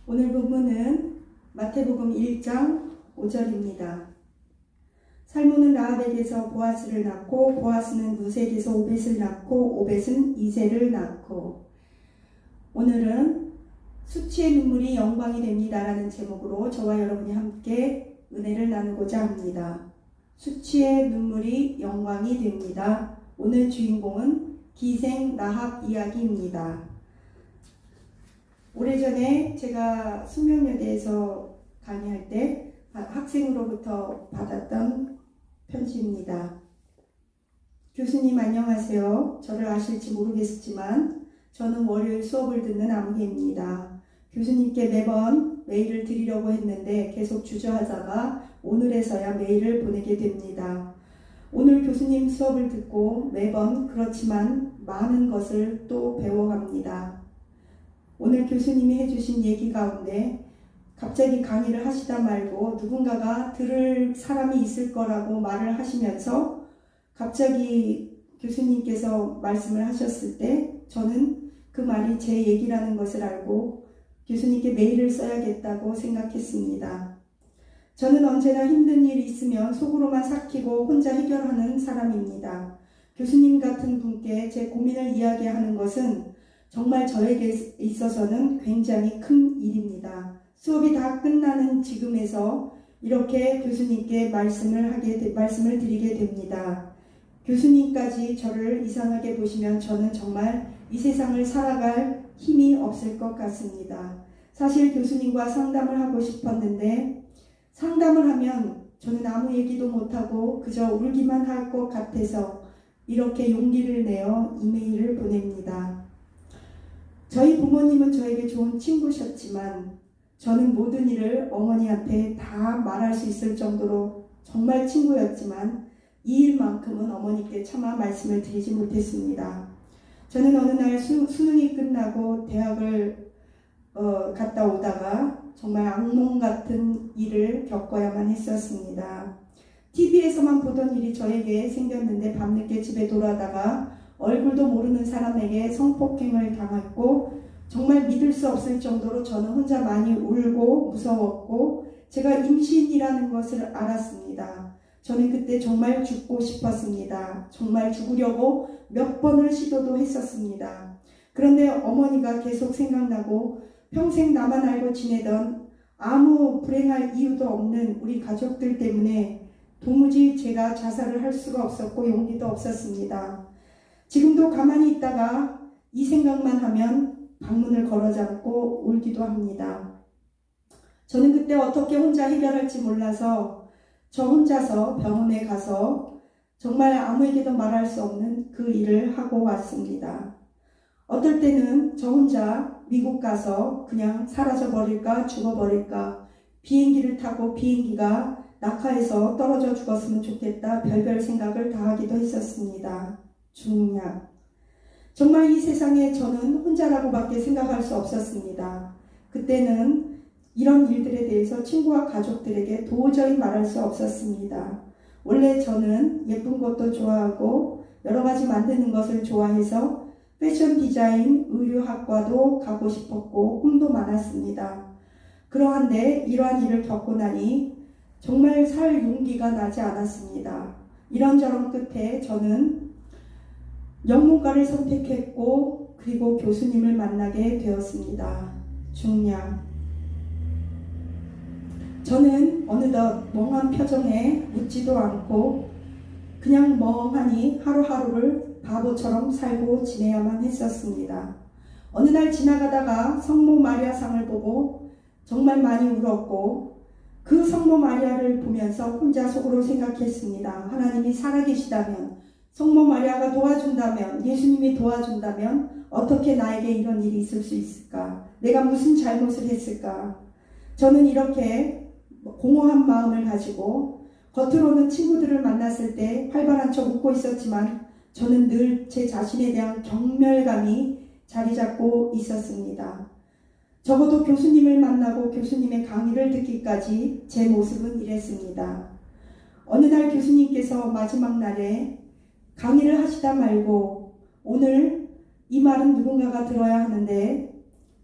오늘 본문은 마태복음 1장 5절입니다. 살몬은 라합에게서 보아스를 낳고 보아스는 루세에게서 오벳을 낳고 오벳은 이새를 낳고. 오늘은 수치의 눈물이 영광이 됩니다라는 제목으로 저와 여러분이 함께 은혜를 나누고자 합니다. 수치의 눈물이 영광이 됩니다. 오늘 주인공은 기생 라합 이야기입니다. 오래전에 제가 숙명여대에서 강의할 때 학생으로부터 받았던 편지입니다. 교수님 안녕하세요. 저를 아실지 모르겠지만 저는 월요일 수업을 듣는 아무개입니다. 교수님께 매번 메일을 드리려고 했는데 계속 주저하다가 오늘에서야 메일을 보내게 됩니다. 오늘 교수님 수업을 듣고 매번 그렇지만 많은 것을 또 배워갑니다. 오늘 교수님이 해주신 얘기 가운데 갑자기 강의를 하시다 말고 누군가가 들을 사람이 있을 거라고 말을 하시면서 갑자기 교수님께서 말씀을 하셨을 때 저는 그 말이 제 얘기라는 것을 알고 교수님께 메일을 써야겠다고 생각했습니다. 저는 언제나 힘든 일이 있으면 속으로만 삭히고 혼자 해결하는 사람입니다. 교수님 같은 분께 제 고민을 이야기하는 것은 정말 저에게 있어서는 굉장히 큰 일입니다. 수업이 다 끝나는 지금에서 이렇게 교수님께 말씀을 드리게 됩니다. 교수님까지 저를 이상하게 보시면 저는 정말 이 세상을 살아갈 힘이 없을 것 같습니다. 사실 교수님과 상담을 하고 싶었는데 상담을 하면 저는 아무 얘기도 못하고 그저 울기만 할 것 같아서 이렇게 용기를 내어 이메일을 보냅니다. 저희 부모님은 저에게 좋은 친구셨지만 저는 모든 일을 어머니한테 다 말할 수 있을 정도로 정말 친구였지만 이 일만큼은 어머니께 차마 말씀을 드리지 못했습니다. 저는 어느 날 수능이 끝나고 대학을 갔다 오다가 정말 악몽 같은 일을 겪어야만 했었습니다. TV에서만 보던 일이 저에게 생겼는데 밤늦게 집에 돌아다가 얼굴도 모르는 사람에게 성폭행을 당했고 정말 믿을 수 없을 정도로 저는 혼자 많이 울고 무서웠고 제가 임신이라는 것을 알았습니다. 저는 그때 정말 죽고 싶었습니다. 정말 죽으려고 몇 번을 시도도 했었습니다. 그런데 어머니가 계속 생각나고 평생 나만 알고 지내던 아무 불행할 이유도 없는 우리 가족들 때문에 도무지 제가 자살을 할 수가 없었고 용기도 없었습니다. 지금도 가만히 있다가 이 생각만 하면 방문을 걸어잡고 울기도 합니다. 저는 그때 어떻게 혼자 해결할지 몰라서 저 혼자서 병원에 가서 정말 아무에게도 말할 수 없는 그 일을 하고 왔습니다. 어떨 때는 저 혼자 미국 가서 그냥 사라져 버릴까 죽어버릴까 비행기를 타고 비행기가 낙하해서 떨어져 죽었으면 좋겠다 별별 생각을 다 하기도 했었습니다. 중략. 정말 이 세상에 저는 혼자라고밖에 생각할 수 없었습니다. 그때는 이런 일들에 대해서 친구와 가족들에게 도저히 말할 수 없었습니다. 원래 저는 예쁜 것도 좋아하고 여러 가지 만드는 것을 좋아해서 패션 디자인, 의류학과도 가고 싶었고 꿈도 많았습니다. 그러한데 이러한 일을 겪고 나니 정말 살 용기가 나지 않았습니다. 이런저런 끝에 저는 영문과를 선택했고 그리고 교수님을 만나게 되었습니다. 중량. 저는 어느덧 멍한 표정에 묻지도 않고 그냥 멍하니 하루하루를 바보처럼 살고 지내야만 했었습니다. 어느 날 지나가다가 성모 마리아상을 보고 정말 많이 울었고 그 성모 마리아를 보면서 혼자 속으로 생각했습니다. 하나님이 살아계시다면 성모 마리아가 도와준다면 예수님이 도와준다면 어떻게 나에게 이런 일이 있을 수 있을까? 내가 무슨 잘못을 했을까? 저는 이렇게 공허한 마음을 가지고 겉으로는 친구들을 만났을 때 활발한 척 웃고 있었지만 저는 늘 제 자신에 대한 경멸감이 자리 잡고 있었습니다. 적어도 교수님을 만나고 교수님의 강의를 듣기까지 제 모습은 이랬습니다. 어느 날 교수님께서 마지막 날에 강의를 하시다 말고 오늘 이 말은 누군가가 들어야 하는데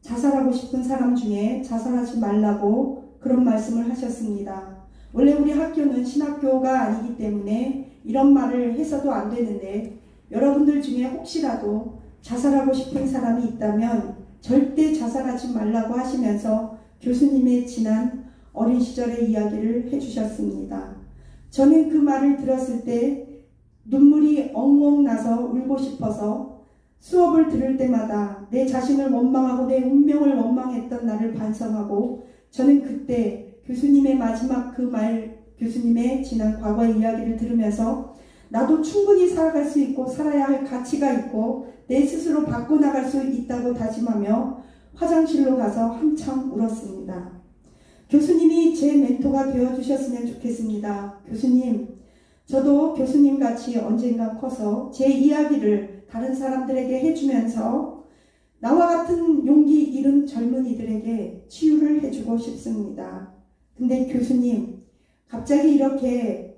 자살하고 싶은 사람 중에 자살하지 말라고 그런 말씀을 하셨습니다. 원래 우리 학교는 신학교가 아니기 때문에 이런 말을 해서도 안 되는데, 여러분들 중에 혹시라도 자살하고 싶은 사람이 있다면 절대 자살하지 말라고 하시면서 교수님의 지난 어린 시절의 이야기를 해주셨습니다. 저는 그 말을 들었을 때 눈물이 엉엉 나서 울고 싶어서 수업을 들을 때마다 내 자신을 원망하고 내 운명을 원망했던 나를 반성하고, 저는 그때 교수님의 마지막 그 말, 교수님의 지난 과거의 이야기를 들으면서 나도 충분히 살아갈 수 있고 살아야 할 가치가 있고 내 스스로 바꿔나갈 수 있다고 다짐하며 화장실로 가서 한참 울었습니다. 교수님이 제 멘토가 되어주셨으면 좋겠습니다. 교수님, 저도 교수님같이 언젠가 커서 제 이야기를 다른 사람들에게 해주면서 나와 같은 용기 잃은 젊은이들에게 치유를 해주고 싶습니다. 근데 교수님, 갑자기 이렇게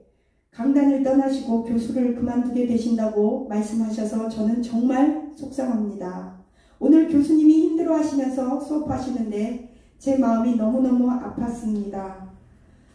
강단을 떠나시고 교수를 그만두게 되신다고 말씀하셔서 저는 정말 속상합니다. 오늘 교수님이 힘들어 하시면서 수업하시는데 제 마음이 너무너무 아팠습니다.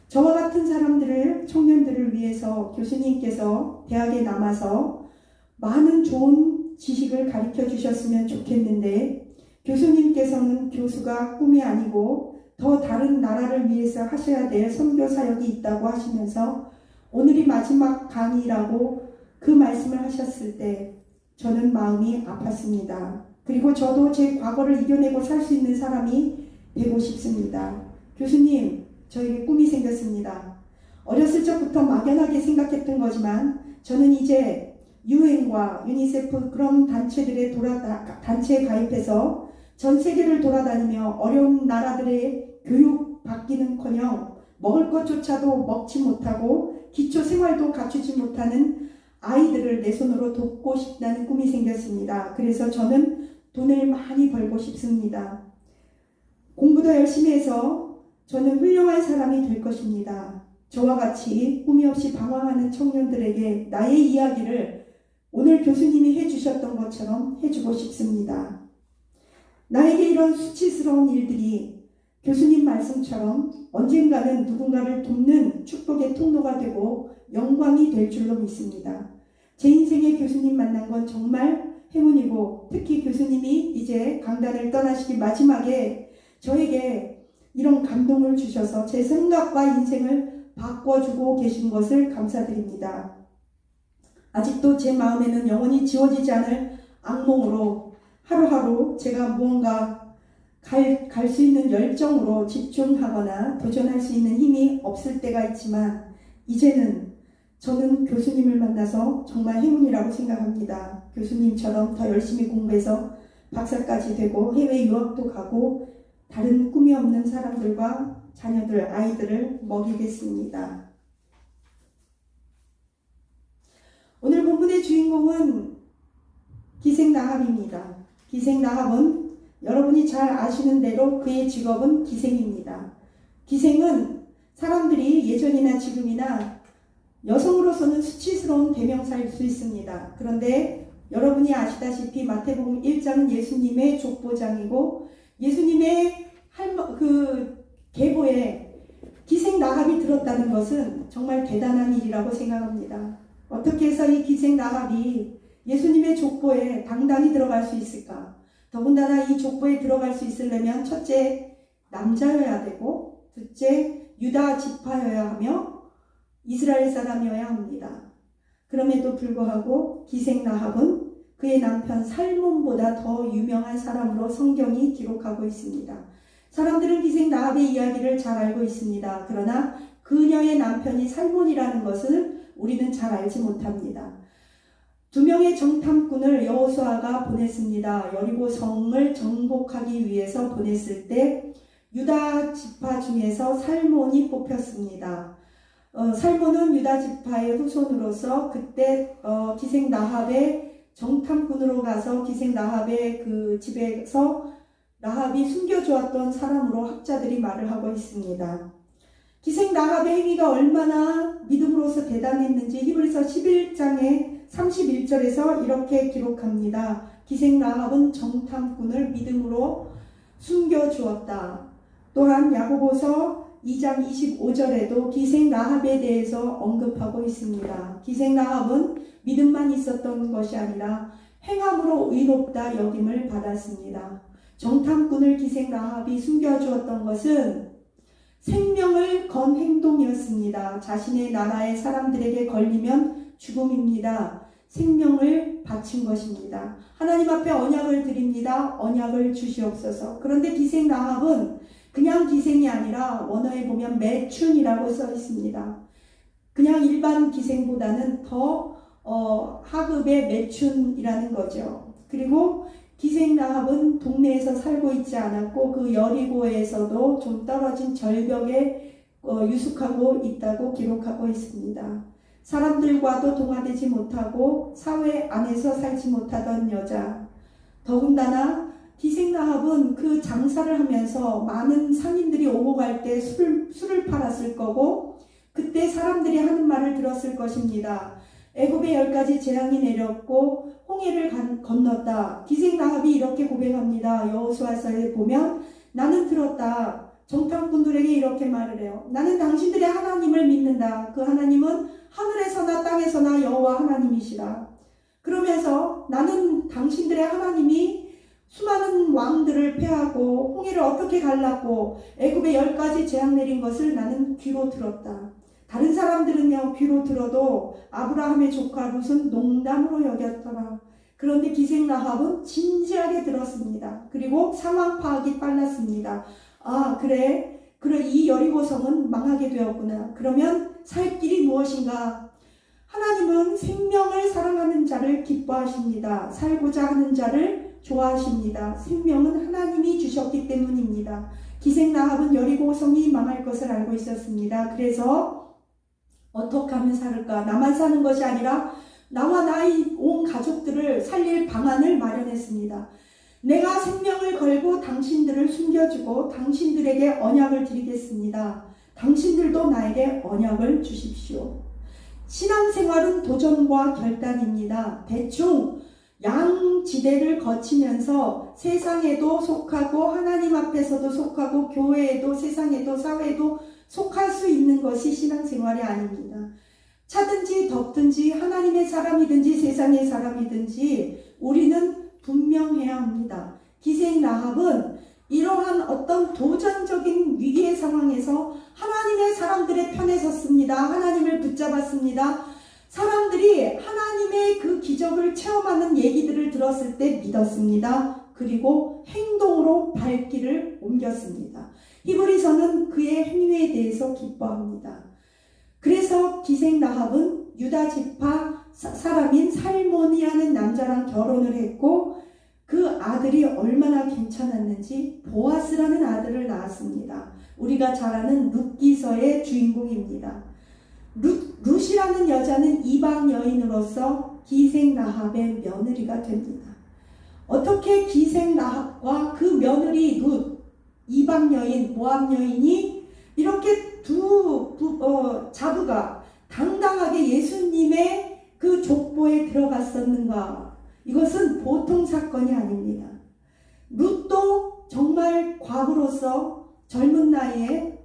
저와 같은 사람들을, 청년들을 위해서 교수님께서 대학에 남아서 많은 좋은 지식을 가르쳐 주셨으면 좋겠는데, 교수님께서는 교수가 꿈이 아니고 더 다른 나라를 위해서 하셔야 될 선교 사역이 있다고 하시면서 오늘이 마지막 강의라고 그 말씀을 하셨을 때 저는 마음이 아팠습니다. 그리고 저도 제 과거를 이겨내고 살 수 있는 사람이 되고 싶습니다. 교수님, 저에게 꿈이 생겼습니다. 어렸을 적부터 막연하게 생각했던 거지만 저는 이제 유엔과 유니세프 그런 단체에 가입해서 전 세계를 돌아다니며 어려운 나라들의 교육 받기는커녕 먹을 것조차도 먹지 못하고 기초 생활도 갖추지 못하는 아이들을 내 손으로 돕고 싶다는 꿈이 생겼습니다. 그래서 저는 돈을 많이 벌고 싶습니다. 공부도 열심히 해서 저는 훌륭한 사람이 될 것입니다. 저와 같이 꿈이 없이 방황하는 청년들에게 나의 이야기를 오늘 교수님이 해주셨던 것처럼 해주고 싶습니다. 나에게 이런 수치스러운 일들이 교수님 말씀처럼 언젠가는 누군가를 돕는 축복의 통로가 되고 영광이 될 줄로 믿습니다. 제 인생에 교수님 만난 건 정말 행운이고, 특히 교수님이 이제 강단을 떠나시기 마지막에 저에게 이런 감동을 주셔서 제 생각과 인생을 바꿔주고 계신 것을 감사드립니다. 아직도 제 마음에는 영원히 지워지지 않을 악몽으로 하루하루 제가 무언가 갈 수 있는 열정으로 집중하거나 도전할 수 있는 힘이 없을 때가 있지만, 이제는 저는 교수님을 만나서 정말 행운이라고 생각합니다. 교수님처럼 더 열심히 공부해서 박사까지 되고 해외 유학도 가고 다른 꿈이 없는 사람들과 자녀들, 아이들을 먹이겠습니다. 오늘 본문의 주인공은 기생라합입니다. 기생라합은 여러분이 잘 아시는 대로 그의 직업은 기생입니다. 기생은 사람들이 예전이나 지금이나 여성으로서는 수치스러운 대명사일 수 있습니다. 그런데 여러분이 아시다시피 마태복음 1장은 예수님의 족보장이고, 예수님의 계보에 기생라합이 들었다는 것은 정말 대단한 일이라고 생각합니다. 어떻게 해서 이 기생라합이 예수님의 족보에 당당히 들어갈 수 있을까? 더군다나 이 족보에 들어갈 수 있으려면 첫째, 남자여야 되고, 둘째, 유다 지파여야 하며 이스라엘 사람이어야 합니다. 그럼에도 불구하고 기생라합은 그의 남편 살몬보다 더 유명한 사람으로 성경이 기록하고 있습니다. 사람들은 기생라합의 이야기를 잘 알고 있습니다. 그러나 그녀의 남편이 살몬이라는 것을 우리는 잘 알지 못합니다. 2명의 정탐꾼을 여호수아가 보냈습니다. 여리고 성을 정복하기 위해서 보냈을 때 유다 지파 중에서 살몬이 뽑혔습니다. 살몬은 유다 지파의 후손으로서 그때 기생라합의 정탐꾼으로 가서 기생라합의 그 집에서 라합이 숨겨주었던 사람으로 학자들이 말을 하고 있습니다. 기생라합의 행위가 얼마나 믿음으로서 대단했는지 히브리서 11장의 31절에서 이렇게 기록합니다. 기생라합은 정탐꾼을 믿음으로 숨겨주었다. 또한 야고보서 2장 25절에도 기생 라합에 대해서 언급하고 있습니다. 기생 라합은 믿음만 있었던 것이 아니라 행함으로 의롭다 여김을 받았습니다. 정탐꾼을 기생 라합이 숨겨주었던 것은 생명을 건 행동이었습니다. 자신의 나라의 사람들에게 걸리면 죽음입니다. 생명을 바친 것입니다. 하나님 앞에 언약을 드립니다. 언약을 주시옵소서. 그런데 기생 라합은 그냥 기생이 아니라 원어에 보면 매춘이라고 써 있습니다. 그냥 일반 기생보다는 더 하급의 매춘이라는 거죠. 그리고 기생 라합은 동네에서 살고 있지 않았고 그 여리고에서도 좀 떨어진 절벽에 유숙하고 있다고 기록하고 있습니다. 사람들과도 동화되지 못하고 사회 안에서 살지 못하던 여자. 더군다나 기생 라합은 그 장사를 하면서 많은 상인들이 오고 갈 때 술을 팔았을 거고 그때 사람들이 하는 말을 들었을 것입니다. 애굽에 10가지 재앙이 내렸고 홍해를 건넜다. 기생 라합이 이렇게 고백합니다. 여호수아서에 보면 나는 들었다. 정탐꾼들에게 이렇게 말을 해요. 나는 당신들의 하나님을 믿는다. 그 하나님은 하늘에서나 땅에서나 여호와 하나님이시라. 그러면서 나는 당신들의 하나님이 수많은 왕들을 패하고 홍해를 어떻게 갈랐고 애굽에 10가지 재앙 내린 것을 나는 귀로 들었다. 다른 사람들은요 귀로 들어도 아브라함의 조카 룻은 농담으로 여겼더라. 그런데 기생 라합은 진지하게 들었습니다. 그리고 상황 파악이 빨랐습니다. 아 그래 이 여리고성은 망하게 되었구나. 그러면 살 길이 무엇인가? 하나님은 생명을 사랑하는 자를 기뻐하십니다. 살고자 하는 자를 좋아하십니다. 생명은 하나님이 주셨기 때문입니다. 기생 라합은 여리고성이 망할 것을 알고 있었습니다. 그래서 어떻게 하면 살을까? 나만 사는 것이 아니라 나와 나의 온 가족들을 살릴 방안을 마련했습니다. 내가 생명을 걸고 당신들을 숨겨주고 당신들에게 언약을 드리겠습니다. 당신들도 나에게 언약을 주십시오. 신앙생활은 도전과 결단입니다. 대충 양지대를 거치면서 세상에도 속하고 하나님 앞에서도 속하고 교회에도 세상에도 사회에도 속할 수 있는 것이 신앙생활이 아닙니다. 차든지 덥든지 하나님의 사람이든지 세상의 사람이든지 우리는 분명해야 합니다. 기생 라합은 이러한 어떤 도전적인 위기의 상황에서 하나님의 사람들의 편에 섰습니다. 하나님을 붙잡았습니다. 사람들이 하나님의 그 기적을 체험하는 얘기들을 들었을 때 믿었습니다. 그리고 행동으로 발길을 옮겼습니다. 히브리서는 그의 행위에 대해서 기뻐합니다. 그래서 기생 라합은 유다 지파 사람인 살몬이라는 남자랑 결혼을 했고 그 아들이 얼마나 괜찮았는지 보아스라는 아들을 낳았습니다. 우리가 잘 아는 룻기서의 주인공입니다. 룻이라는 여자는 이방 여인으로서 기생 라합의 며느리가 됩니다. 어떻게 기생 라합과 그 며느리 룻, 이방 여인, 모압 여인이 이렇게 두 자부가 당당하게 예수님의 그 족보에 들어갔었는가? 이것은 보통 사건이 아닙니다. 룻도 정말 과부로서 젊은 나이에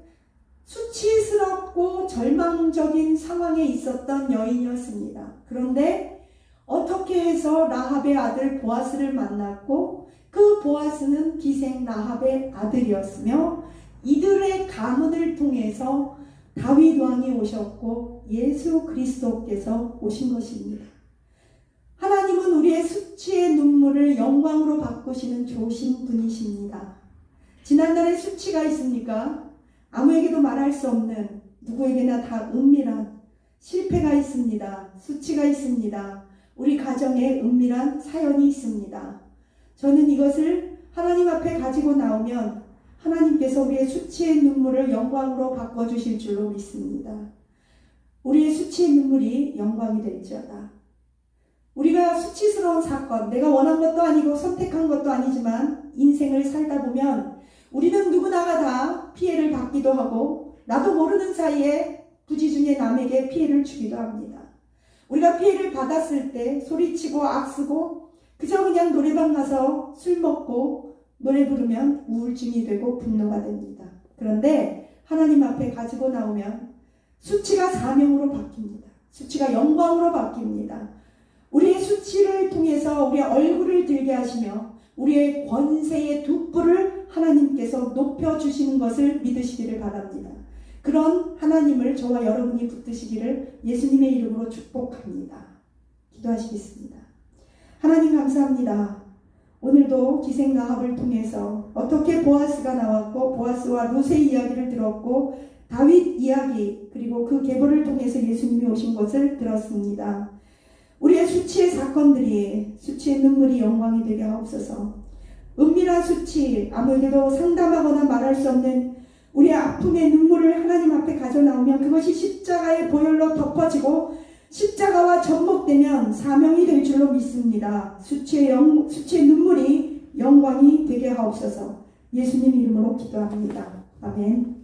수치스럽고 절망적인 상황에 있었던 여인이었습니다. 그런데 어떻게 해서 라합의 아들 보아스를 만났고 그 보아스는 기생 라합의 아들이었으며 이들의 가문을 통해서 다윗 왕이 오셨고 예수 그리스도께서 오신 것입니다. 하나님은 우리의 수치의 눈물을 영광으로 바꾸시는 좋으신 분이십니다. 지난날에 수치가 있습니까? 아무에게도 말할 수 없는 누구에게나 다 은밀한 실패가 있습니다. 수치가 있습니다. 우리 가정에 은밀한 사연이 있습니다. 저는 이것을 하나님 앞에 가지고 나오면 하나님께서 우리의 수치의 눈물을 영광으로 바꿔주실 줄로 믿습니다. 우리의 수치의 눈물이 영광이 될지어다. 우리가 수치스러운 사건, 내가 원한 것도 아니고 선택한 것도 아니지만 인생을 살다 보면 우리는 누구나가 다 피해를 받기도 하고 나도 모르는 사이에 부지중에 남에게 피해를 주기도 합니다. 우리가 피해를 받았을 때 소리치고 악쓰고 그저 그냥 노래방 가서 술 먹고 노래 부르면 우울증이 되고 분노가 됩니다. 그런데 하나님 앞에 가지고 나오면 수치가 사명으로 바뀝니다. 수치가 영광으로 바뀝니다. 우리의 수치를 통해서 우리의 얼굴을 들게 하시며 우리의 권세의 돛불을 하나님께서 높여주시는 것을 믿으시기를 바랍니다. 그런 하나님을 저와 여러분이 붙드시기를 예수님의 이름으로 축복합니다. 기도하시겠습니다. 하나님 감사합니다. 오늘도 기생라합을 통해서 어떻게 보아스가 나왔고 보아스와 룻의 이야기를 들었고 다윗 이야기 그리고 그 계보를 통해서 예수님이 오신 것을 들었습니다. 우리의 수치의 사건들이 수치의 눈물이 영광이 되게 하옵소서. 은밀한 수치 아무에게도 상담하거나 말할 수 없는 우리의 아픔의 눈물을 하나님 앞에 가져 나오면 그것이 십자가의 보혈로 덮어지고 십자가와 접목되면 사명이 될 줄로 믿습니다. 수치의 눈물이 영광이 되게 하옵소서. 예수님 이름으로 기도합니다. 아멘.